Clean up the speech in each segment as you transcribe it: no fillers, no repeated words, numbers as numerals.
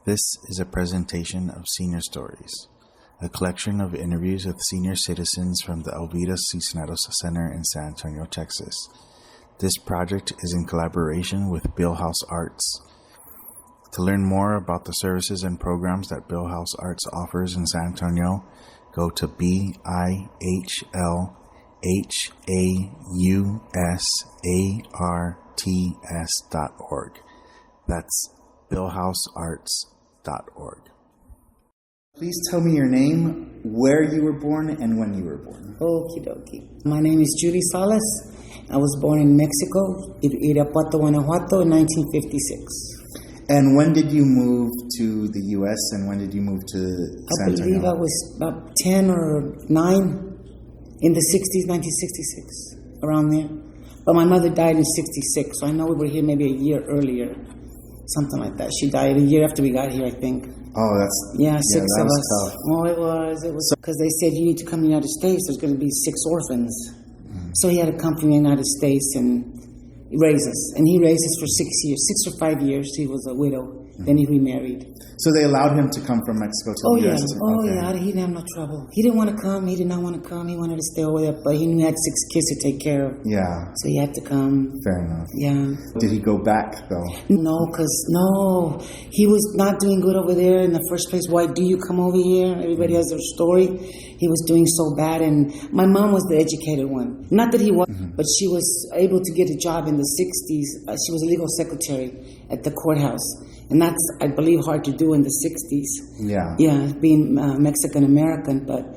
This is a presentation of Senior Stories, a collection of interviews with senior citizens from the Elvira Cisneros Center in San Antonio, Texas. This project is in collaboration with Bill House Arts. To learn more about the services and programs that Bill House Arts offers in San Antonio, go to BIHLHAUSARTS.org. That's BillHouseArts.org. Please tell me your name, where you were born, and when you were born. Okie dokie. My name is Julie Salas. I was born in Mexico, Irapuato, Guanajuato, in 1956. And when did you move to the U.S. and when did you move to San Antonio? I believe I was about 10 or 9 in the 60s, 1966, around there. But my mother died in 66, so I know we were here maybe a year earlier, something like that. She died a year after we got here, I think. Oh, that's... Yeah, six that of was us. tough. Oh, it was because they said, you need to come to the United States. There's going to be 6 orphans. Mm-hmm. So he had to come from the United States and raise us. And he raised us for 6 years, 6 or 5 years. He was a widow. Mm-hmm. Then he remarried. So they allowed him to come from Mexico to the U.S.? Yeah, he didn't have no trouble. He didn't want to come. He did not want to come. He wanted to stay over there, but he knew he had 6 kids to take care of. Yeah. So he had to come. Fair enough. Yeah. Did he go back, though? No, he was not doing good over there in the first place. Why do you come over here? Everybody has their story. He was doing so bad, and my mom was the educated one. Not that he was, but she was able to get a job in the 60s. She was a legal secretary at the courthouse. And that's, I believe, hard to do in the 60s. Yeah. Yeah, being Mexican-American, but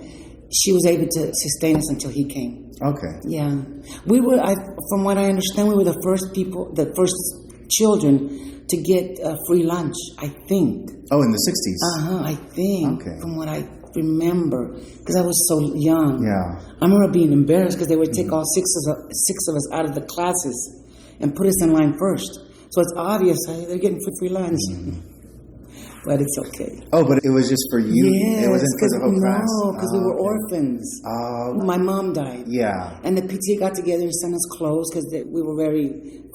she was able to sustain us until he came. Okay. Yeah. We were, from what I understand, we were the first children to get free lunch, I think. Oh, in the 60s? I think. Okay. From what I remember, because I was so young. Yeah. I remember being embarrassed because they would take all six of us out of the classes and put us in line first. So it's obvious they're getting free lunch. But it's okay. Oh, but it was just for you? Yes. It wasn't for the whole class? No, because we were orphans. My mom died. Yeah. And the PTA got together and sent us clothes because we were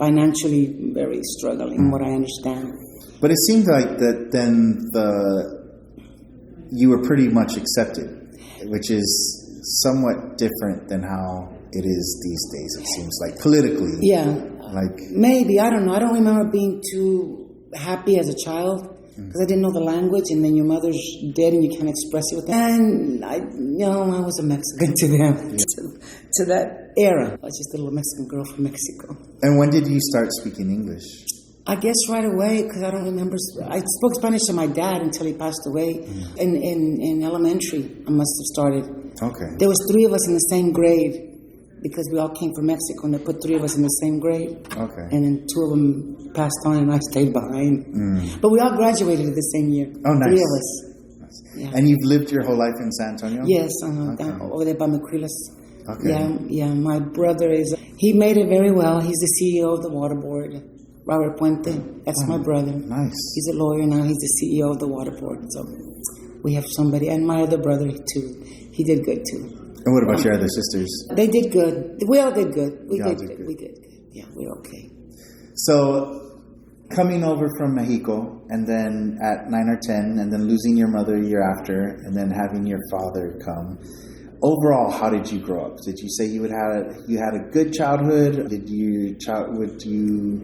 financially very struggling, what I understand. But it seemed like that then you were pretty much accepted, which is somewhat different than how it is these days, it seems like, politically. Yeah. Maybe, I don't know. I don't remember being too happy as a child because I didn't know the language, and then your mother's dead and you can't express it with them. And I was a Mexican to them, to that era. I was just a little Mexican girl from Mexico. And when did you start speaking English? I guess right away, because I don't remember. I spoke Spanish to my dad until he passed away. In elementary, I must have started. Okay. There was 3 of us in the same grade, because we all came from Mexico, and they put 3 of us in the same grade. Okay. And then 2 of them passed on, and I stayed behind. But we all graduated at the same year. Oh, nice. 3 of us. Nice. Yeah. And you've lived your whole life in San Antonio? Yes, down over there by McCrillis. Okay. Yeah. My brother he made it very well. He's the CEO of the water board, Robert Puente. That's my brother. Nice. He's a lawyer now. He's the CEO of the water board. So we have somebody. And my other brother, too. He did good, too. And what about your other sisters? They did good. We all did good. We did good. Yeah, we're okay. So, coming over from Mexico, and then at 9 or 10, and then losing your mother a year after, and then having your father come. Overall, how did you grow up? Did you say you had a good childhood? Would you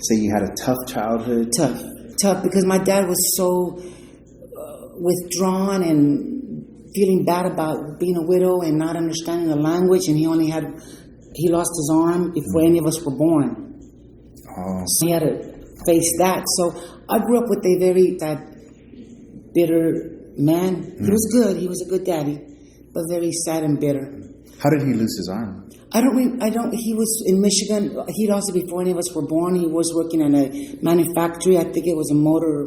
say you had a tough childhood? Tough, because my dad was so withdrawn and feeling bad about being a widow and not understanding the language, and he lost his arm before any of us were born. Oh. So he had to face that. So I grew up with a very sad, bitter man. He was good. He was a good daddy, but very sad and bitter. How did he lose his arm? He was in Michigan. He lost it before any of us were born. He was working in a manufactory. I think it was a motor.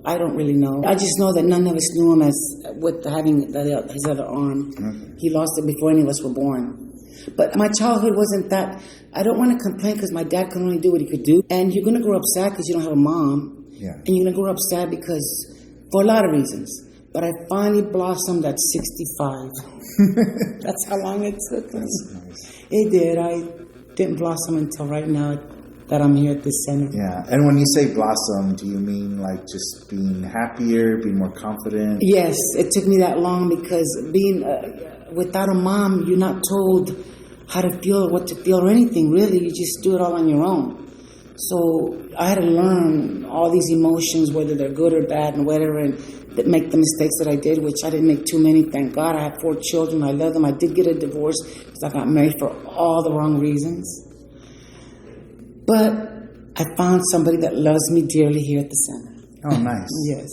I don't really know. I just know that none of us knew him as with having his other arm. Okay. He lost it before any of us were born. But my childhood wasn't that. I don't want to complain because my dad could only do what he could do. And you're going to grow up sad because you don't have a mom. Yeah. And you're going to grow up sad because, for a lot of reasons. But I finally blossomed at 65. That's how long it took. Nice. It did. I didn't blossom until right now that I'm here at this center. Yeah. And when you say blossom, do you mean like just being happier, being more confident? Yes, it took me that long because being without a mom, you're not told how to feel or what to feel or anything, really. You just do it all on your own. So I had to learn all these emotions, whether they're good or bad and whatever, and that make the mistakes that I did, which I didn't make too many, thank God. I have 4 children. I love them. I did get a divorce because I got married for all the wrong reasons. But I found somebody that loves me dearly here at the center. Oh, nice. Yes.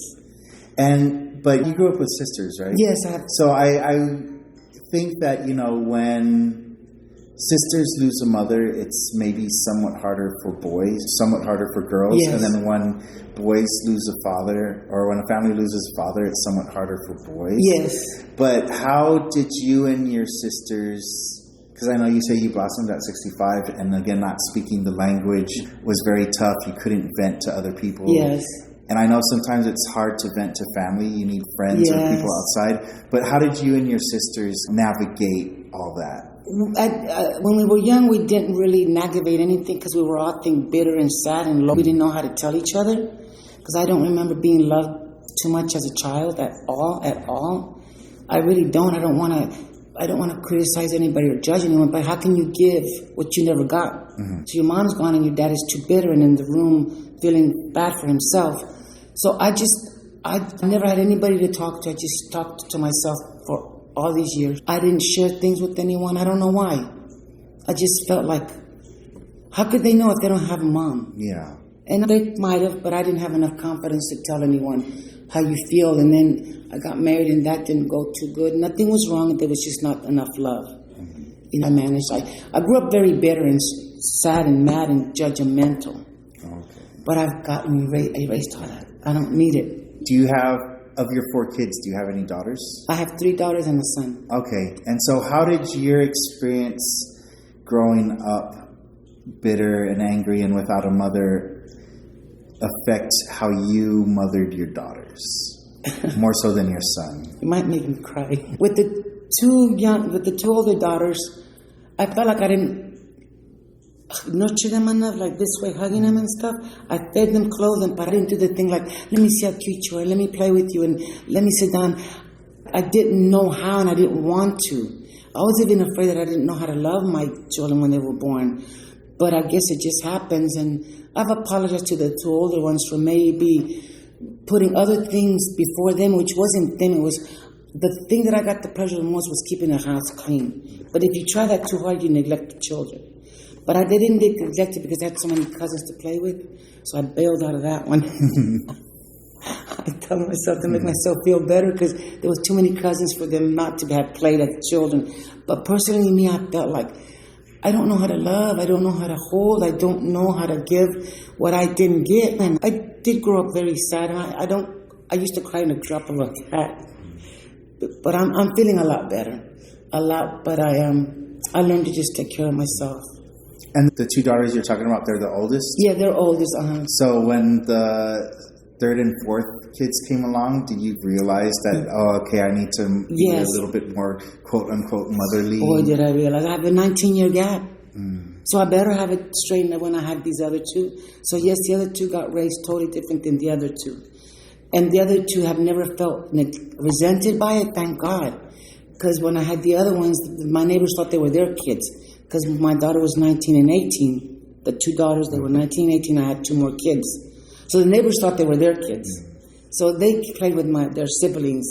But you grew up with sisters, right? Yes, I have. So I think that, when sisters lose a mother, it's maybe somewhat harder for boys, somewhat harder for girls. Yes. And then when boys lose a father, or when a family loses a father, it's somewhat harder for boys. Yes. But how did you and your sisters, because I know you say you blossomed at 65, and again, not speaking the language was very tough. You couldn't vent to other people. Yes. And I know sometimes it's hard to vent to family. You need friends or people outside. But how did you and your sisters navigate all that? When we were young, we didn't really aggravate anything because we were all bitter and sad and low. We didn't know how to tell each other because I don't remember being loved too much as a child at all. I really don't. I don't want to criticize anybody or judge anyone, but how can you give what you never got? Mm-hmm. So your mom's gone and your dad is too bitter and in the room feeling bad for himself. So I never had anybody to talk to. I just talked to myself for all these years. I didn't share things with anyone. I don't know why. I just felt like, how could they know if they don't have a mom? Yeah. And they might have, but I didn't have enough confidence to tell anyone how you feel. And then I got married and that didn't go too good. Nothing was wrong. There was just not enough love. Mm-hmm. I managed. I grew up very bitter and sad and mad and judgmental. Okay. But I've gotten erased all that. I don't need it. Do you have, of your 4 kids, do you have any daughters? I have 3 daughters and a son. Okay. And so how did your experience growing up bitter and angry and without a mother affect how you mothered your daughters? More so than your son? You might make me cry. With the 2 older daughters, I felt like I didn't nurture them enough, like this way, hugging them and stuff. I fed them, clothed them, but I didn't do the thing like, let me see how cute you are, let me play with you, and let me sit down. I didn't know how, and I didn't want to. I was even afraid that I didn't know how to love my children when they were born. But I guess it just happens, and I've apologized to the 2 older ones for maybe putting other things before them, which wasn't them. It was the thing that I got the pleasure the most was keeping the house clean. But if you try that too hard, you neglect the children. But I didn't neglect it because I had so many cousins to play with, so I bailed out of that one. I tell myself to make myself feel better because there was too many cousins for them not to have played as children. But personally, me, I felt like I don't know how to love. I don't know how to hold. I don't know how to give what I didn't get. And I did grow up very sad. And I used to cry in a drop of a hat. But I'm feeling a lot better, But I learned to just take care of myself. And the 2 daughters you're talking about, they're the oldest? Yeah, they're oldest. So when the 3rd and 4th kids came along, did you realize that, I need to be a little bit more, quote unquote, motherly? Boy, did I realize. I have a 19-year gap. So I better have it straightened when I had these other 2. So yes, the other 2 got raised totally different than the other 2. And the other 2 have never felt resented by it, thank God. Because when I had the other ones, my neighbors thought they were their kids. Because my daughter was 19 and 18. The 2 daughters, they were 19 and 18. I had 2 more kids. So the neighbors thought they were their kids. So they played with their siblings.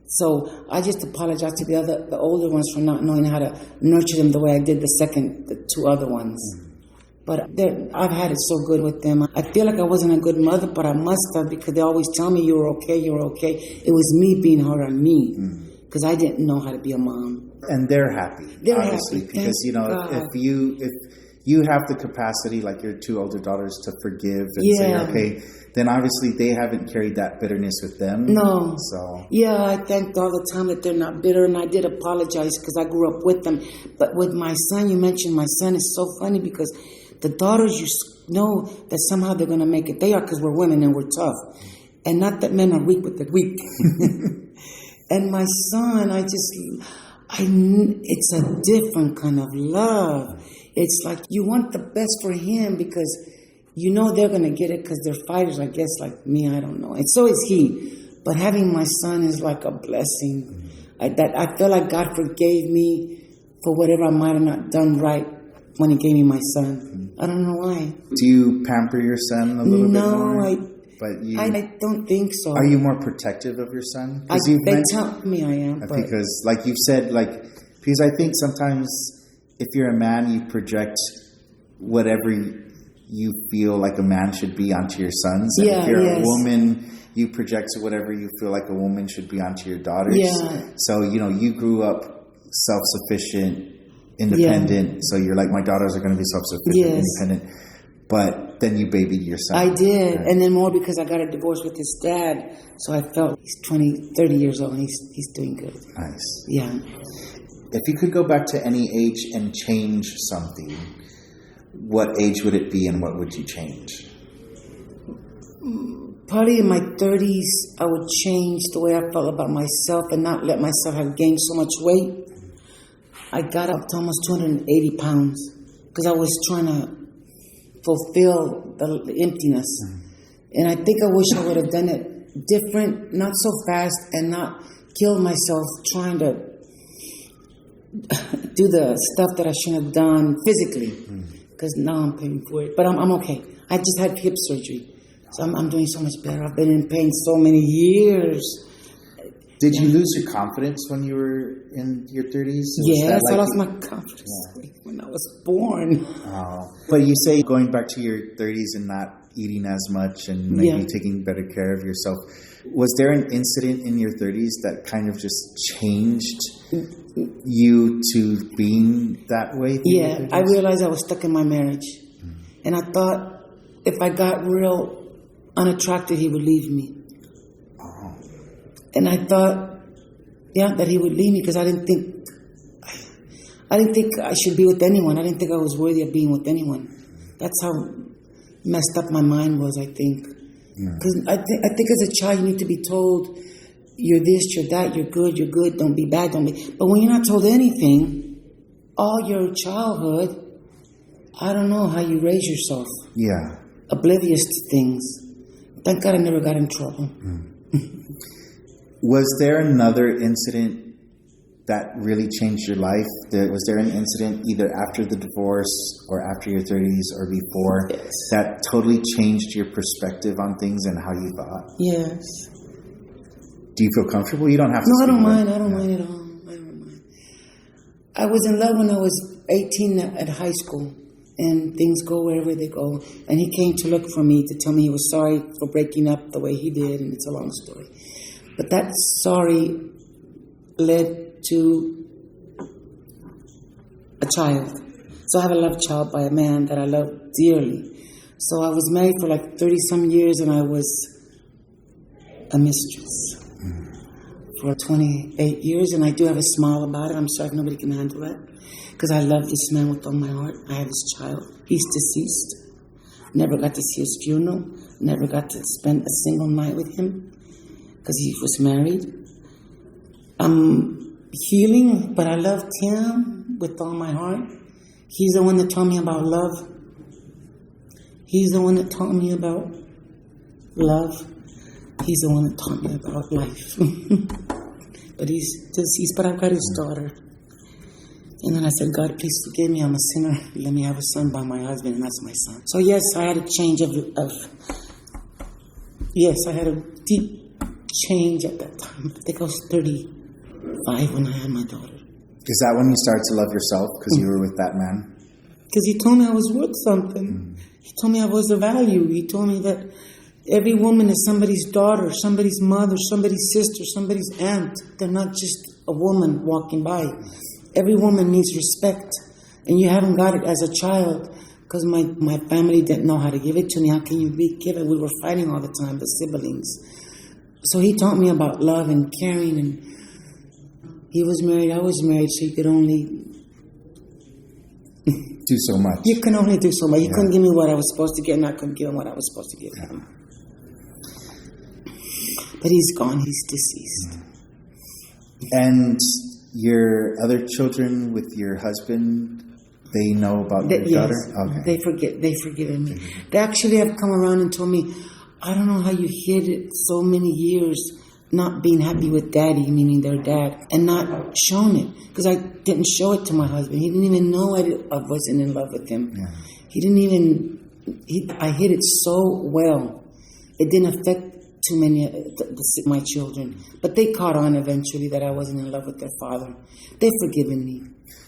So I just apologize to the older ones for not knowing how to nurture them the way I did the 2 other ones. But I've had it so good with them. I feel like I wasn't a good mother, but I must have because they always tell me, you're okay. It was me being hard on me because I didn't know how to be a mom. And they're happy, obviously, happy. because, if you have the capacity, like your 2 older daughters, to forgive and say, okay, then obviously they haven't carried that bitterness with them. No. So. Yeah, I thank all the time that they're not bitter, and I did apologize because I grew up with them. But with my son, you mentioned my son, is so funny because the daughters, you know that somehow they're going to make it. They are because we're women and we're tough. And not that men are weak, but they're weak. And my son, it's a different kind of love. It's like you want the best for him because you know they're going to get it because they're fighters, I guess, like me, I don't know. And so is he. But having my son is like a blessing. I feel like God forgave me for whatever I might have not done right when he gave me my son. I don't know why. Do you pamper your son a little bit more? I don't think so. Are you more protective of your son? They tell me I am. Because like you've said, because I think sometimes if you're a man, you project whatever you feel like a man should be onto your sons. And if you're a woman, you project whatever you feel like a woman should be onto your daughters. Yeah. So, you grew up self-sufficient, independent. Yeah. So you're like, my daughters are going to be self-sufficient, independent. But then you babied your son. I did. Right? And then more because I got a divorce with his dad. So I felt he's 30 years old and he's doing good. Nice. Yeah. If you could go back to any age and change something, what age would it be and what would you change? Probably in my 30s, I would change the way I felt about myself and not let myself have gained so much weight. I got up to almost 280 pounds because I was trying to fulfill the emptiness. And I think I wish I would have done it different, not so fast, and not killed myself trying to do the stuff that I shouldn't have done physically. Because now I'm paying for it. But I'm okay. I just had hip surgery. So I'm doing so much better. I've been in pain so many years. Did you lose your confidence when you were in your 30s? Yes, I lost my confidence when I was born. Oh. But you say going back to your 30s and not eating as much and maybe taking better care of yourself. Was there an incident in your 30s that kind of just changed you to being that way? Yeah, I realized I was stuck in my marriage. And I thought if I got real unattracted, he would leave me. And I thought, that he would leave me because I didn't think I should be with anyone. I didn't think I was worthy of being with anyone. That's how messed up my mind was, I think. Because I think as a child, you need to be told, you're this, you're that, you're good, don't be bad, don't be. But when you're not told anything, all your childhood, I don't know how you raise yourself. Yeah. Oblivious to things. Thank God I never got in trouble. Was there another incident that really changed your life? Was there an incident either after the divorce or after your 30s or before that totally changed your perspective on things and how you thought? Yes. Do you feel comfortable? You don't have to. No, I don't mind. I don't mind at all. I don't mind. I was in love when I was 18 at high school. And things go wherever they go. And he came to look for me to tell me he was sorry for breaking up the way he did. And it's a long story. But that sorry led to a child. So I have a love child by a man that I love dearly. So I was married for like 30-some years and I was a mistress for 28 years. And I do have a smile about it. I'm sorry if nobody can handle that. Because I love this man with all my heart. I have his child. He's deceased. Never got to see his funeral. Never got to spend a single night with him. Because he was married. I'm healing, but I loved him with all my heart. He's the one that taught me about love. He's the one that taught me about love. He's the one that taught me about life. But he's deceased, but I've got his daughter. And then I said, God, please forgive me. I'm a sinner. Let me have a son by my husband, and that's my son. So yes, I had a change I had a deep change at that time. I think I was 35 when I had my daughter. Is that when you started to love yourself because you were with that man? Because he told me I was worth something. He told me I was of value. He told me that every woman is somebody's daughter, somebody's mother, somebody's sister, somebody's aunt. They're not just a woman walking by. Every woman needs respect, and you haven't got it as a child because my family didn't know how to give it to me. How can you give it? We were fighting all the time, the siblings. So he taught me about love and caring, and he was married, I was married, so you could only do so much. You can only do so much. You couldn't give me what I was supposed to get, and I couldn't give him what I was supposed to give him. But he's gone. He's deceased. And your other children with your husband, They know about your daughter? Okay. They've forgiven me. They actually have come around and told me, I don't know how you hid it so many years, not being happy with daddy, meaning their dad, and not shown it. Because I didn't show it to my husband. He didn't even know I wasn't in love with him. Yeah. He didn't even, I hid it so well. It didn't affect too many my children. But they caught on eventually that I wasn't in love with their father. They've forgiven me.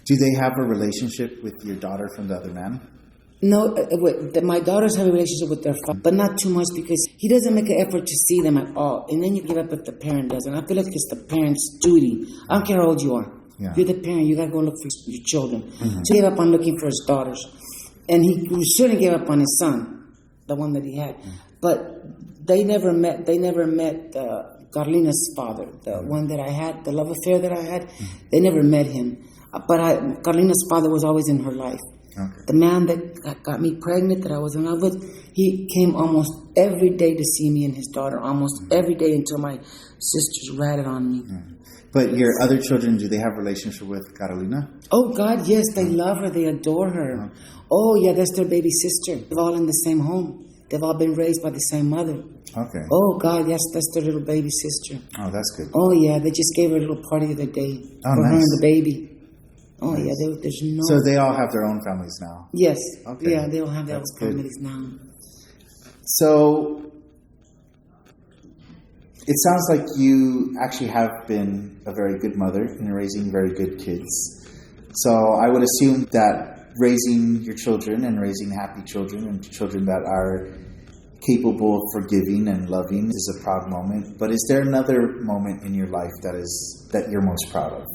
Do they have a relationship with your daughter from the other man? No, my daughters have a relationship with their father, but not too much because he doesn't make an effort to see them at all. And then you give up if the parent doesn't. I feel like it's the parent's duty. I don't care how old you are. Yeah. You're the parent. You got to go look for your children. Mm-hmm. So he gave up on looking for his daughters. And he certainly gave up on his son, the one that he had. Mm-hmm. But they never met Carlina's father, the one that I had, the love affair that I had. Mm-hmm. They never met him. But Carlina's father was always in her life. Okay. The man that got me pregnant, that I was in love with, he came almost every day to see me and his daughter, almost every day until my sisters ratted on me. But your other children, do they have a relationship with Carolina? Oh, God, yes. They love her. They adore her. Oh, yeah, that's their baby sister. They're all in the same home. They've all been raised by the same mother. Okay. Oh, God, yes, that's their little baby sister. Oh, that's good. Oh, yeah, they just gave her a little party the other day for her and the baby. Oh, nice. Yeah, there's no... So they all have their own families now? Yes. Okay. Yeah, they all have their own families now. So, it sounds like you actually have been a very good mother in raising very good kids. So, I would assume that raising your children and raising happy children and children that are capable of forgiving and loving is a proud moment. But is there another moment in your life that you're most proud of?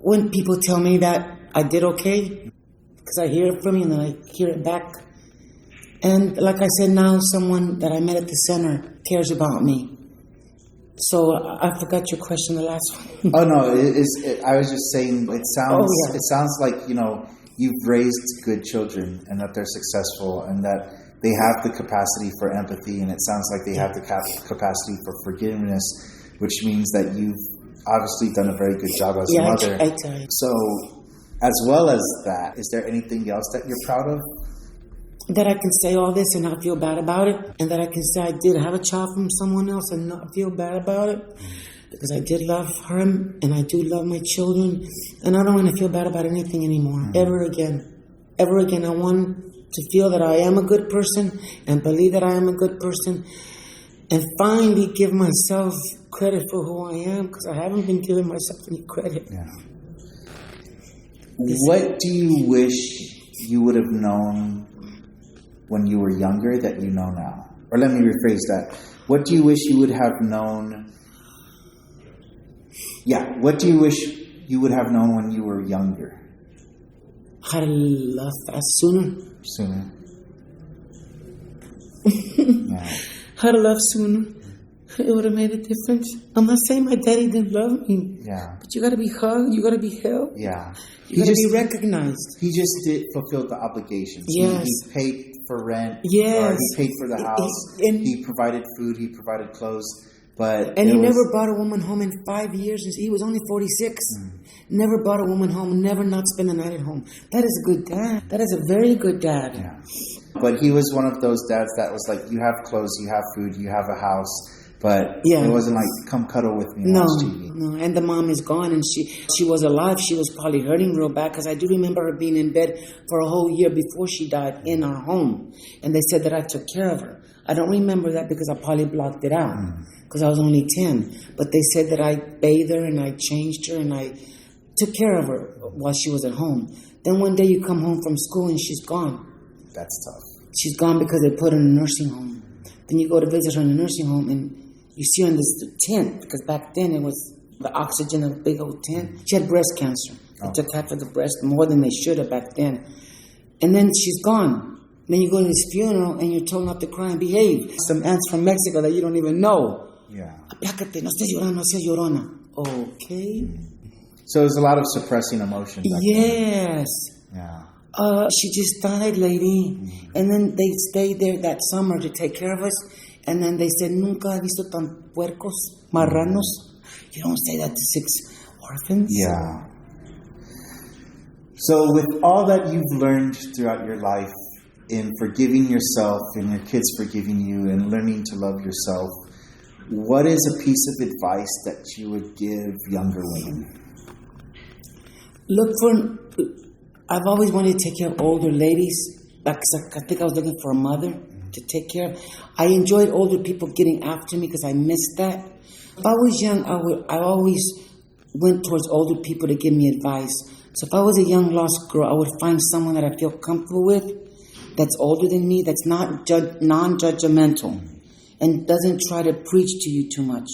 When people tell me that I did okay, because I hear it from you and then I hear it back. And like I said, now someone that I met at the center cares about me. So I forgot your question, the last one. Oh, no, I was just saying it sounds like, you've raised good children and that they're successful and that they have the capacity for empathy, and it sounds like they have the capacity for forgiveness, which means that you've obviously done a very good job as a mother. I tried. So, as well as that, is there anything else that you're proud of? That I can say all this and not feel bad about it, and that I can say I did have a child from someone else and not feel bad about it, because I did love her and I do love my children, and I don't want to feel bad about anything anymore, ever again. Ever again, I want to feel that I am a good person and believe that I am a good person, and finally give myself credit for who I am, because I haven't been giving myself any credit. Yeah. What do you wish you would have known when you were younger that you know now? Or let me rephrase that. What do you wish you would have known? Yeah, what do you wish you would have known when you were younger? How to love sooner. Yeah. How to love sooner. It would have made a difference. I'm not saying my daddy didn't love me. Yeah. But you got to be hugged. You got to be held. Yeah. You got to be recognized. He just fulfilled the obligations. Yes. He paid for rent. Yes. He paid for the house. He provided food. He provided clothes. And he never brought a woman home in 5 years. He was only 46. Never brought a woman home. Never not spend the night at home. That is a good dad. That is a very good dad. Yeah. But he was one of those dads that was like, you have clothes, you have food, you have a house. But it wasn't like, come cuddle with me and watch TV. No, and the mom is gone, and she was alive. She was probably hurting real bad, because I do remember her being in bed for a whole year before she died in our home. And they said that I took care of her. I don't remember that because I probably blocked it out, because I was only 10. But they said that I bathed her and I changed her and I took care of her while she was at home. Then one day you come home from school and she's gone. That's tough. She's gone because they put her in a nursing home. Then you go to visit her in a nursing home and you see her in this tent, because back then it was the oxygen of a big old tent. She had breast cancer. They took half of the breast, more than they should have back then. And then she's gone. Then you go to this funeral and you're told not to cry and behave. Some aunts from Mexico that you don't even know. Yeah. Aplácate, no estés llorando, no seas llorona. Okay. So there's a lot of suppressing emotion back Yes. then. Yeah. She just died, lady. And then they stayed there that summer to take care of us. And then they said, nunca he visto tan puercos, marranos. You don't say that to 6 orphans. Yeah. So with all that you've learned throughout your life in forgiving yourself and your kids forgiving you and learning to love yourself, what is a piece of advice that you would give younger women? I've always wanted to take care of older ladies. I think I was looking for a mother to take care of. I enjoyed older people getting after me because I missed that. If I was young, I always went towards older people to give me advice. So if I was a young lost girl, I would find someone that I feel comfortable with, that's older than me, that's not non-judgmental, and doesn't try to preach to you too much.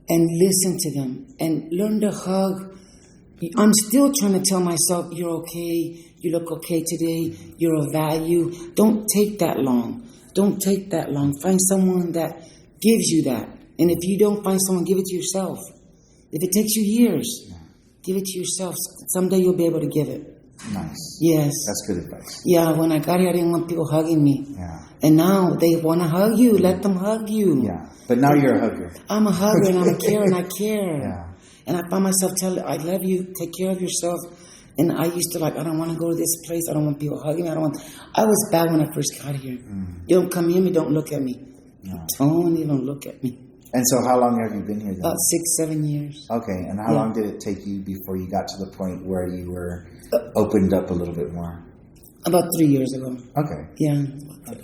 And listen to them, and learn to hug. I'm still trying to tell myself, you're okay, you look okay today, you're of value. Don't take that long. Don't take that long. Find someone that gives you that. And if you don't find someone, give it to yourself. If it takes you years, give it to yourself. Someday you'll be able to give it. Nice. Yes. That's good advice. Yeah, when I got here, I didn't want people hugging me. Yeah. And now they want to hug you. Let them hug you. Yeah. But now you're a hugger. I'm a hugger and I'm a carer and I care. Yeah. And I find myself telling, I love you, take care of yourself. And I used to I don't want to go to this place. I don't want people hugging me. I was bad when I first got here. You don't come near me, don't look at me. No. Don't even look at me. And so how long have you been here then? About 6-7 years. Okay, and how long did it take you before you got to the point where you were opened up a little bit more? About 3 years ago. Okay. Yeah.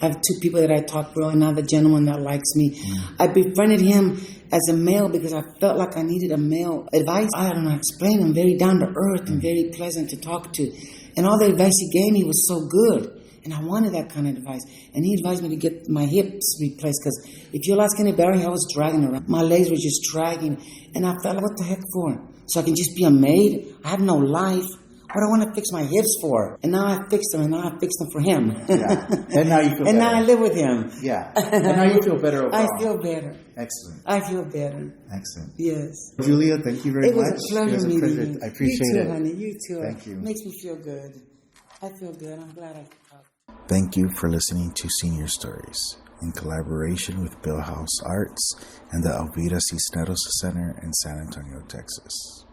I have 2 people that I talk to, and now the gentleman that likes me. I befriended him as a male because I felt like I needed a male advice. I don't know how to explain him. Very down to earth and very pleasant to talk to. And all the advice he gave me was so good. And I wanted that kind of advice. And he advised me to get my hips replaced because if your legs getting better, I was dragging around. My legs were just dragging. And I felt like, what the heck for? So I can just be a maid? I have no life. What do I want to fix my hips for? And now I fixed them, and now I fixed them for him. Yeah. And now you feel better. And now I live with him. Yeah. And now you feel better overall. I feel better. Excellent. I feel better. Excellent. Yes. Julia, thank you very much. It was a pleasure meeting you. I appreciate you too, it. honey. You too. Thank you. Makes me feel good. I feel good. I'm glad I talked. Thank you for listening to Senior Stories in collaboration with Bill House Arts and the Elvira Cisneros Center in San Antonio, Texas.